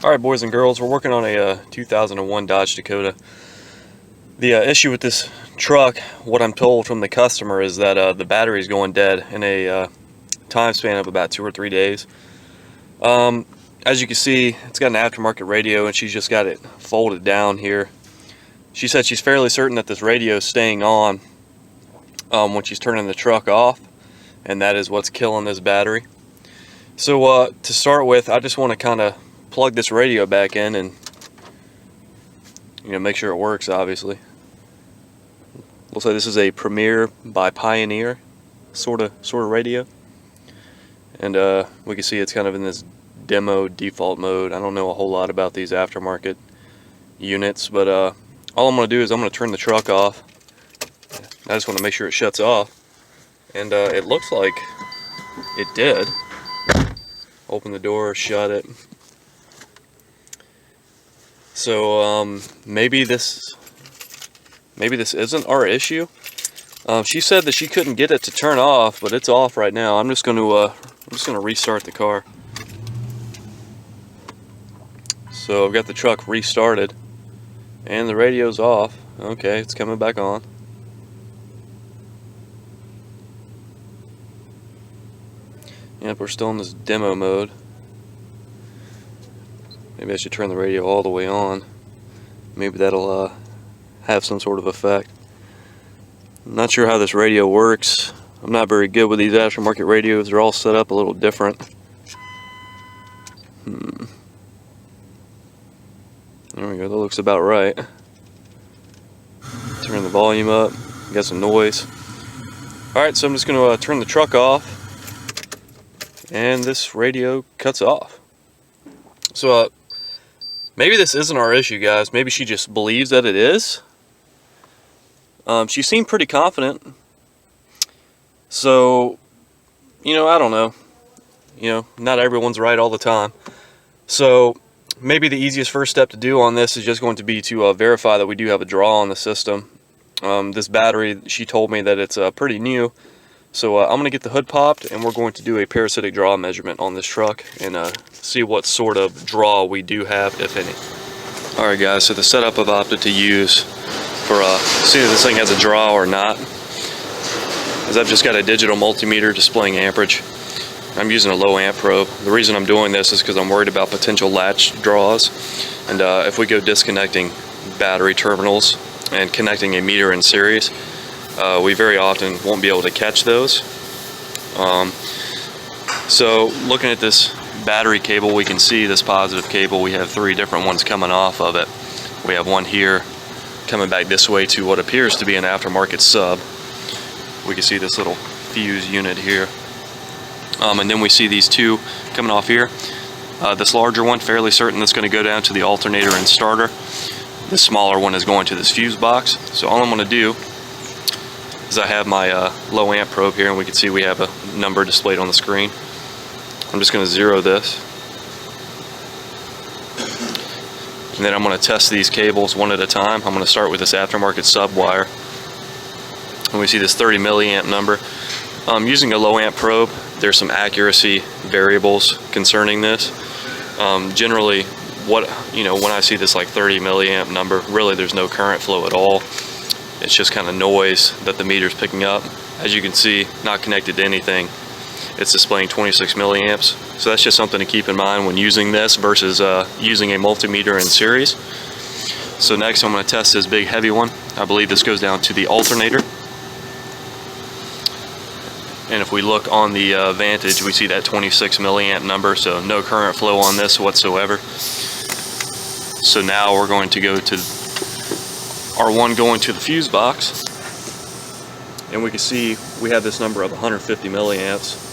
Alright, boys and girls, we're working on a 2001 Dodge Dakota. The issue with this truck, what I'm told from the customer, is that the battery is going dead in a time span of about 2 or 3 days. As you can see, it's got an aftermarket radio and she's just got it folded down here. She said she's fairly certain that this radio is staying on when she's turning the truck off, and that is what's killing this battery. So to start with, I just want to kind of plug this radio back in and make sure it works. Obviously, looks like this is a Premier by Pioneer sort of radio, and we can see it's kind of in this demo default mode. I don't know a whole lot about these aftermarket units, but all I'm going to do is I'm going to turn the truck off. I just want to make sure it shuts off, and it looks like it did. Open the door, shut it. So maybe this isn't our issue. She said that she couldn't get it to turn off, but it's off right now. I'm just going to restart the car. So I've got the truck restarted, and the radio's off. Okay, it's coming back on. Yep, we're still in this demo mode. Maybe I should turn the radio all the way on. Maybe that'll have some sort of effect. I'm not sure how this radio works. I'm not very good with these aftermarket radios. They're all set up a little different. There we go, that looks about right. Turn the volume up, got some noise. Alright, so I'm just going to turn the truck off, and this radio cuts off. So maybe this isn't our issue, guys. Maybe she just believes that it is. She seemed pretty confident. So, I don't know. Not everyone's right all the time. So maybe the easiest first step to do on this is just going to be to verify that we do have a draw on the system. This battery, she told me that it's pretty new. So I'm going to get the hood popped, and we're going to do a parasitic draw measurement on this truck and see what sort of draw we do have, if any. Alright guys, so the setup I've opted to use for seeing if this thing has a draw or not is I've just got a digital multimeter displaying amperage. I'm using a low amp probe. The reason I'm doing this is because I'm worried about potential latch draws, and if we go disconnecting battery terminals and connecting a meter in series, we very often won't be able to catch those. So looking at this battery cable, we can see this positive cable. We have 3 different ones coming off of it. We have one here coming back this way to what appears to be an aftermarket sub. We can see this little fuse unit here. And then we see these 2 coming off here. This larger one, fairly certain that's going to go down to the alternator and starter. This smaller one is going to this fuse box. So all I'm going to do is I have my low amp probe here, and we can see we have a number displayed on the screen. I'm just going to zero this, and then I'm going to test these cables one at a time. I'm going to start with this aftermarket sub wire, and we see this 30 milliamp number. Using a low amp probe, there's some accuracy variables concerning this. Generally, when I see this like 30 milliamp number, really there's no current flow at all. It's just kind of noise that the meter's picking up. As you can see, not connected to anything. It's displaying 26 milliamps. So that's just something to keep in mind when using this versus using a multimeter in series. So next I'm going to test this big heavy one. I believe this goes down to the alternator. And if we look on the Vantage, we see that 26 milliamp number, so no current flow on this whatsoever. So now we're going to go to R1 going to the fuse box, and we can see we have this number of 150 milliamps.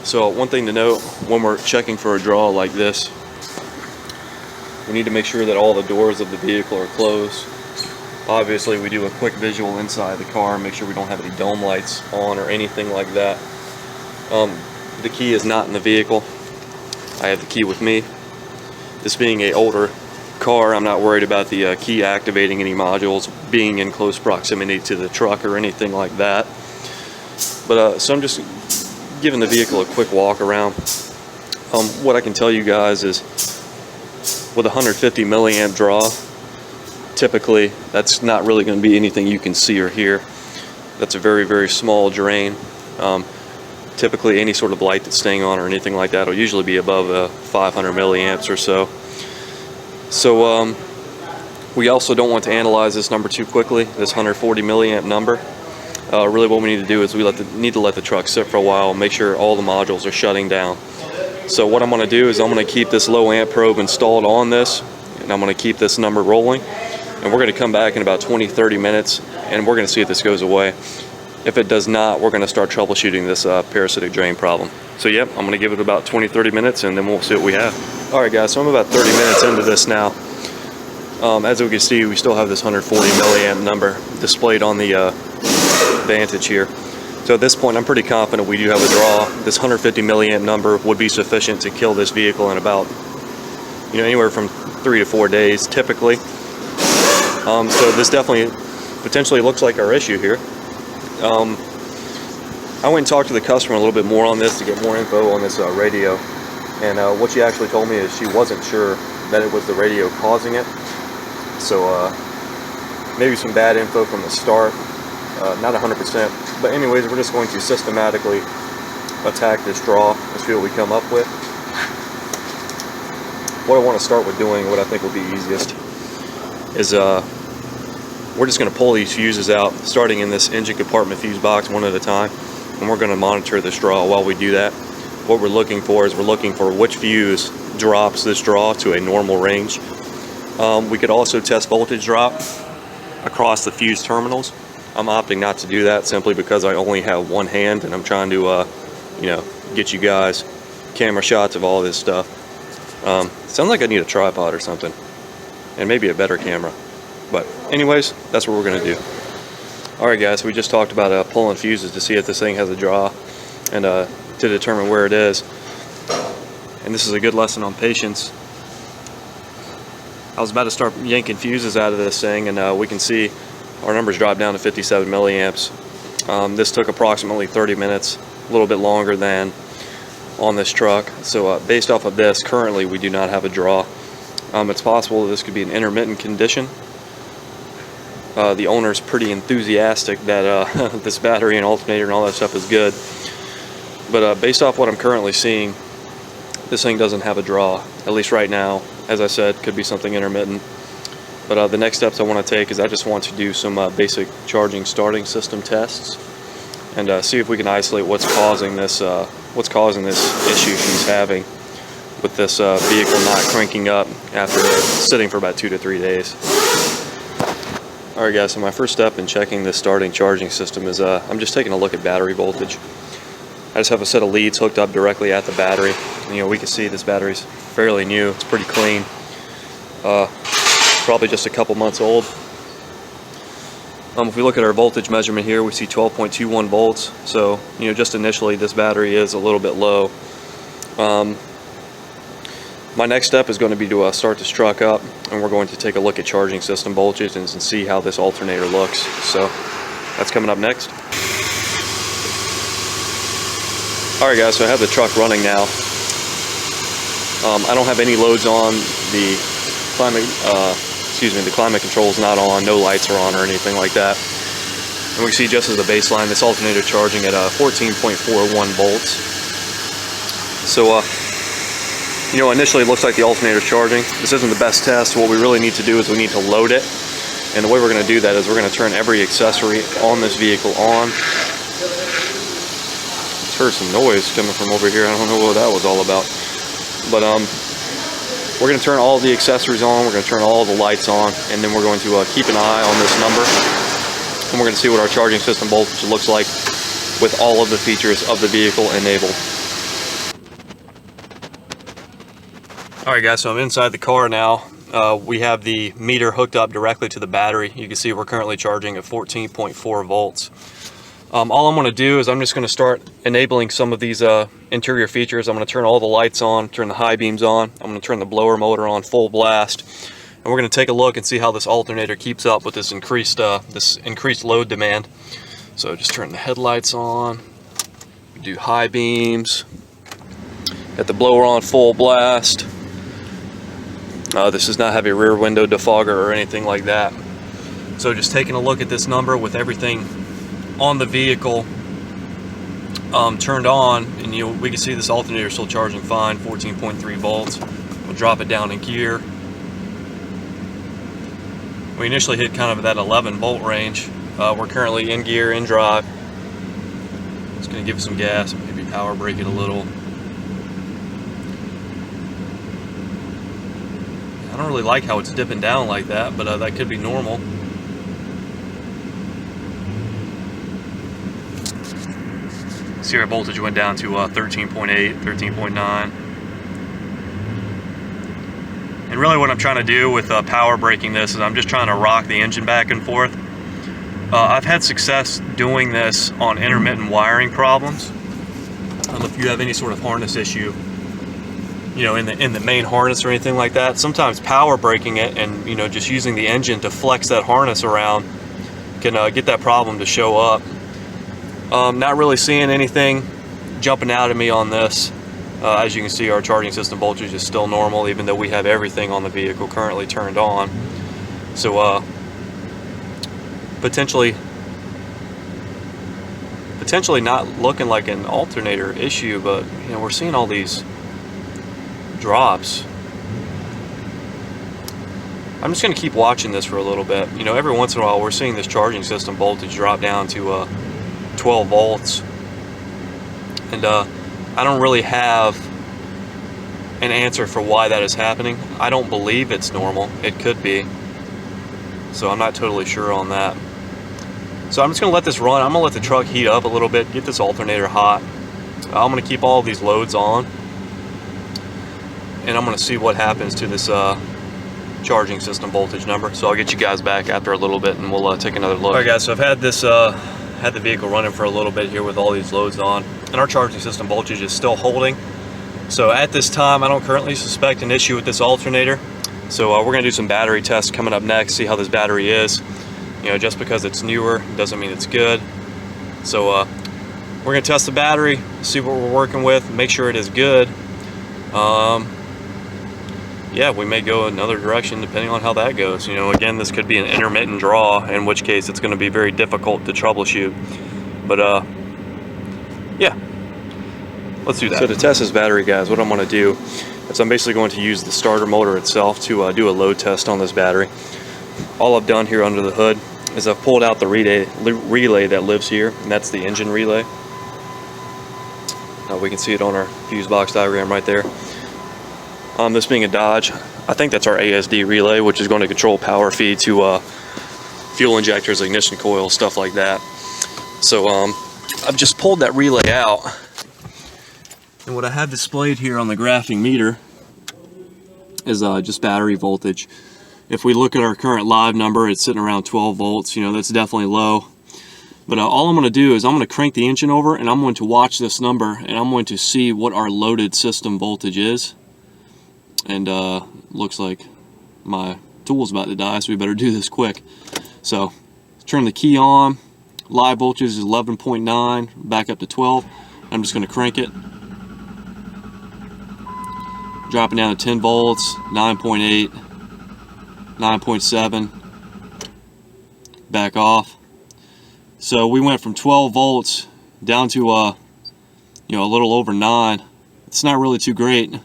So one thing to note when we're checking for a draw like this, we need to make sure that all the doors of the vehicle are closed. Obviously we do a quick visual inside the car, make sure we don't have any dome lights on or anything like that. The key is not in the vehicle. I have the key with me. This being an older car, I'm not worried about the key activating any modules being in close proximity to the truck or anything like that. But so I'm just giving the vehicle a quick walk around. What I can tell you guys is with a 150 milliamp draw, typically that's not really going to be anything you can see or hear. That's a very, very small drain. Typically any sort of light that's staying on or anything like that will usually be above 500 milliamps or so. So we also don't want to analyze this number too quickly, this 140 milliamp number. Really what we need to do is we need to let the truck sit for a while and make sure all the modules are shutting down. So what I'm going to do is I'm going to keep this low amp probe installed on this, and I'm going to keep this number rolling, and we're going to come back in about 20-30 minutes and we're going to see if this goes away. If it does not, we're going to start troubleshooting this parasitic drain problem. So yep, I'm going to give it about 20-30 minutes and then we'll see what we have. Alright guys, so I'm about 30 minutes into this now. As we can see, we still have this 140 milliamp number displayed on the Vantage here. So at this point, I'm pretty confident we do have a draw. This 150 milliamp number would be sufficient to kill this vehicle in about, anywhere from 3 to 4 days typically. So this definitely potentially looks like our issue here. I went and talked to the customer a little bit more on this to get more info on this radio, and what she actually told me is she wasn't sure that it was the radio causing it. So maybe some bad info from the start, not 100%, but anyways, we're just going to systematically attack this draw and see what we come up with. What I want to start with doing, what I think will be easiest, is we're just going to pull these fuses out, starting in this engine compartment fuse box one at a time, and we're going to monitor this draw while we do that. What we're looking for is which fuse drops this draw to a normal range. We could also test voltage drop across the fuse terminals. I'm opting not to do that simply because I only have one hand and I'm trying to get you guys camera shots of all this stuff. Sounds like I need a tripod or something, and maybe a better camera. But anyways, that's what we're going to do. Alright guys, so we just talked about pulling fuses to see if this thing has a draw and to determine where it is. And this is a good lesson on patience. I was about to start yanking fuses out of this thing, and we can see our numbers dropped down to 57 milliamps. This took approximately 30 minutes, a little bit longer than on this truck. So based off of this, currently we do not have a draw. It's possible that this could be an intermittent condition. The owner's pretty enthusiastic that this battery and alternator and all that stuff is good. But based off what I'm currently seeing, this thing doesn't have a draw, at least right now. As I said, could be something intermittent. But the next steps I want to take is I just want to do some basic charging starting system tests and see if we can isolate what's causing this issue she's having with this vehicle not cranking up after sitting for about 2 to 3 days. Alright guys, so my first step in checking this starting charging system is I'm just taking a look at battery voltage. I just have a set of leads hooked up directly at the battery. And, we can see this battery's fairly new. It's pretty clean. Probably just a couple months old. If we look at our voltage measurement here, we see 12.21 volts. So, just initially this battery is a little bit low. My next step is going to be to start this truck up, and we're going to take a look at charging system voltages and see how this alternator looks. So that's coming up next. Alright guys, so I have the truck running now. I don't have any loads on. The climate control is not on, no lights are on or anything like that. And we see just as a baseline, this alternator charging at 14.41 volts. So initially it looks like the alternator's charging. This isn't the best test. What we really need to do is we need to load it. And the way we're going to do that is we're going to turn every accessory on this vehicle on. Just heard some noise coming from over here. I don't know what that was all about. But we're going to turn all the accessories on. We're going to turn all the lights on. And then we're going to keep an eye on this number. And we're going to see what our charging system voltage looks like with all of the features of the vehicle enabled. Alright guys, so I'm inside the car now. We have the meter hooked up directly to the battery. You can see we're currently charging at 14.4 volts. All I'm going to do is I'm just going to start enabling some of these interior features. I'm going to turn all the lights on, turn the high beams on. I'm going to turn the blower motor on full blast. And we're going to take a look and see how this alternator keeps up with this increased load demand. So just turn the headlights on, do high beams. Got the blower on full blast. This does not have a rear window defogger or anything like that. So just taking a look at this number with everything on the vehicle turned on, and we can see this alternator still charging fine, 14.3 volts. We'll drop it down in gear. We initially hit kind of that 11 volt range. We're currently in gear, in drive. Just gonna give it some gas, maybe power brake it a little. I don't really like how it's dipping down like that, but that could be normal. See, our voltage went down to 13.8, 13.9. And really what I'm trying to do with power braking this is I'm just trying to rock the engine back and forth. I've had success doing this on intermittent wiring problems. If you have any sort of harness issue, in the main harness or anything like that, sometimes power braking it and just using the engine to flex that harness around can get that problem to show up. Not really seeing anything jumping out at me on this. As you can see, our charging system voltage is still normal, even though we have everything on the vehicle currently turned on. So potentially not looking like an alternator issue, but we're seeing all these drops. I'm just going to keep watching this for a little bit. Every once in a while we're seeing this charging system voltage drop down to 12 volts, and I don't really have an answer for why that is happening. I don't believe it's normal. It could be, so I'm not totally sure on that. So I'm just going to let this run. I'm going to let the truck heat up a little bit, get this alternator hot. I'm going to keep all of these loads on, and I'm going to see what happens to this charging system voltage number. So I'll get you guys back after a little bit and we'll take another look. Alright guys, so I've had this had the vehicle running for a little bit here with all these loads on, and our charging system voltage is still holding. So at this time I don't currently suspect an issue with this alternator. So we're going to do some battery tests coming up next, see how this battery is. Just because it's newer doesn't mean it's good. So we're going to test the battery, see what we're working with, make sure it is good. Yeah, we may go another direction depending on how that goes. Again, this could be an intermittent draw, in which case it's going to be very difficult to troubleshoot. But yeah, let's do that. So to test this battery, guys, what I'm going to do is I'm basically going to use the starter motor itself to do a load test on this battery. All I've done here under the hood is I've pulled out the relay that lives here, and that's the engine relay. We can see it on our fuse box diagram right there. This being a Dodge, I think that's our ASD relay, which is going to control power feed to fuel injectors, ignition coils, stuff like that. So I've just pulled that relay out, and what I have displayed here on the graphing meter is just battery voltage. If we look at our current live number, it's sitting around 12 volts. That's definitely low. But all I'm going to do is I'm going to crank the engine over, and I'm going to watch this number, and I'm going to see what our loaded system voltage is. And looks like my tool's about to die, so we better do this quick. So turn the key on. Live voltage is 11.9, back up to 12. I'm just going to crank it. Dropping down to 10 volts, 9.8, 9.7. Back off. So we went from 12 volts down to a little over 9. It's not really too great.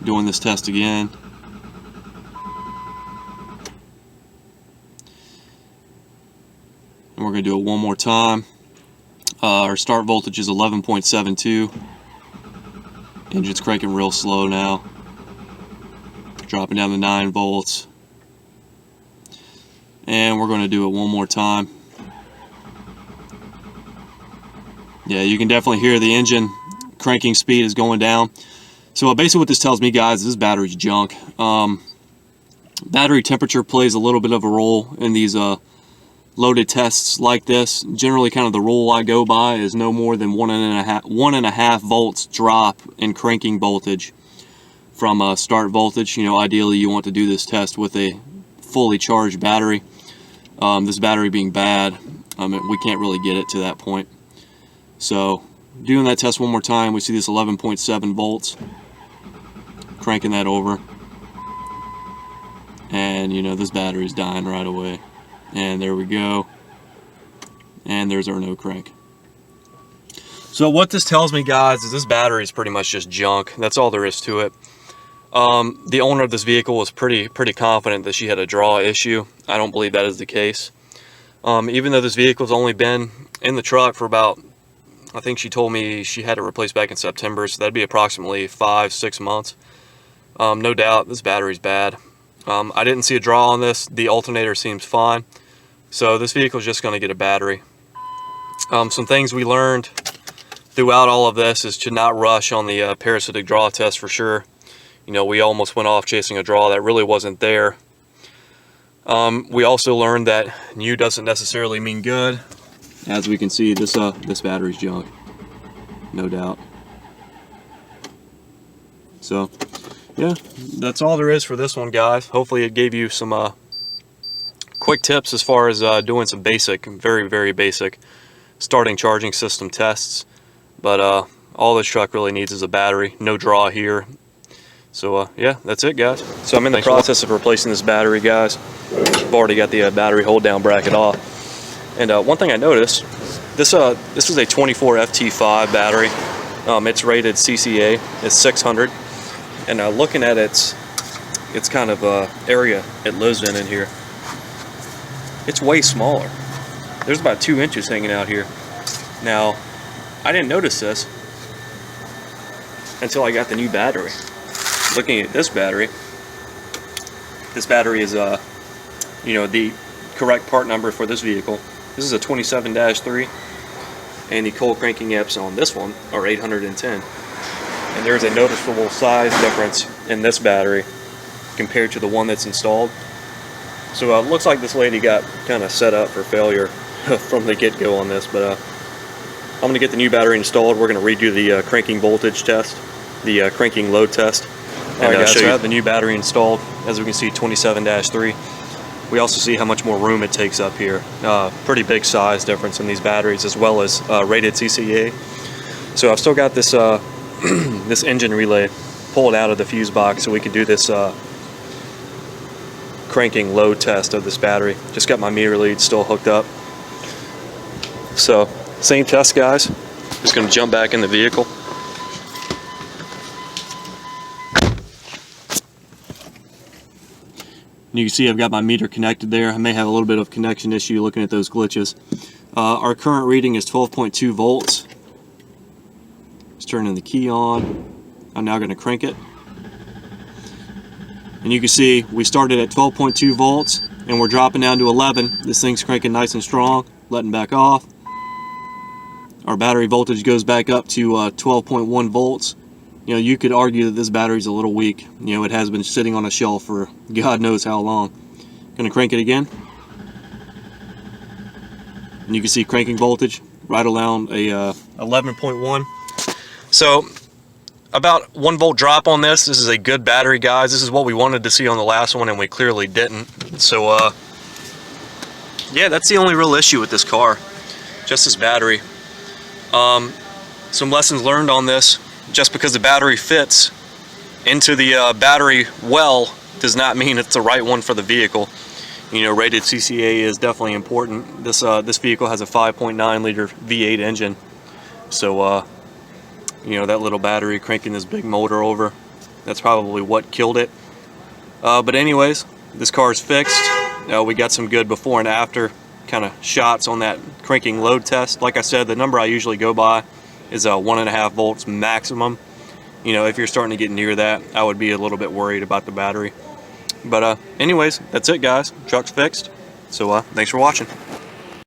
Doing this test again. And we're going to do it one more time. Our start voltage is 11.72. Engine's cranking real slow now. Dropping down to 9 volts. And we're going to do it one more time. Yeah, you can definitely hear the engine cranking speed is going down. So basically what this tells me, guys, is this battery's junk. Battery temperature plays a little bit of a role in these loaded tests like this. Generally, kind of the rule I go by is no more than 1.5 volts drop in cranking voltage from start voltage. Ideally you want to do this test with a fully charged battery. This battery being bad, we can't really get it to that point. So doing that test one more time, we see this 11.7 volts. Cranking that over, and you know, this battery's dying right away. And there we go. And there's our no crank. So what this tells me, guys, is this battery is pretty much just junk. That's all there is to it. The owner of this vehicle was pretty confident that she had a draw issue. I don't believe that is the case. Even though this vehicle's only been in the truck for about, I think she told me she had it replaced back in September, so that'd be approximately 5-6 months. No doubt this battery's bad. I didn't see a draw on this. The alternator seems fine. So this vehicle is just going to get a battery. Some things we learned throughout all of this is to not rush on the parasitic draw test for sure. You know, we almost went off chasing a draw that really wasn't there. We also learned that new doesn't necessarily mean good. As we can see, this battery's junk, no doubt. So yeah, that's all there is for this one, guys. Hopefully it gave you some quick tips as far as doing some basic, very basic starting charging system tests. But all this truck really needs is a battery. No draw here. So yeah, that's it, guys. So I'm in the process of replacing this battery, guys. I've already got the battery hold down bracket off. And one thing I noticed, this is a 24 FT5 battery. It's rated CCA. It's 600. And looking at its kind of area it lives in here, it's way smaller. There's about 2 inches hanging out here. Now, I didn't notice this until I got the new battery. Looking at this battery is you know, the correct part number for this vehicle. This is a 27-3, and the cold cranking amps on this one are 810. And there's a noticeable size difference in this battery compared to the one that's installed. So it looks like this lady got kind of set up for failure from the get-go on this. But I'm going to get the new battery installed. We're going to redo the cranking voltage test, the cranking load test, and show you the new battery installed. As we can see, 27-3. We also see how much more room it takes up here. Pretty big size difference in these batteries, as well as rated CCA. So I've still got this this engine relay pulled out of the fuse box so we can do this cranking load test of this battery. Just got my meter lead still hooked up. So same test, guys. Just going to jump back in the vehicle. You can see I've got my meter connected there. I may have a little bit of connection issue looking at those glitches. Our current reading is 12.2 volts. Just turning the key on. I'm now going to crank it. And you can see we started at 12.2 volts and we're dropping down to 11. This thing's cranking nice and strong, letting back off. Our battery voltage goes back up to 12.1 volts. You know, you could argue that this battery's a little weak. You know, it has been sitting on a shelf for God knows how long. Gonna crank it again. And you can see cranking voltage right around a 11.1. So about 1 volt drop on this. This is a good battery, guys. This is what we wanted to see on the last one and we clearly didn't. So yeah, that's the only real issue with this car. Just this battery. Some lessons learned on this. Just because the battery fits into the battery well does not mean it's the right one for the vehicle. You know, rated CCA is definitely important. This vehicle has a 5.9 liter V8 engine, so you know, that little battery cranking this big motor over, that's probably what killed it. But anyways, this car is fixed. We got some good before and after kind of shots on that cranking load test. Like I said, the number I usually go by is 1.5 volts maximum. You know, if you're starting to get near that, I would be a little bit worried about the battery. But anyways, that's it, guys. Truck's fixed. So thanks for watching.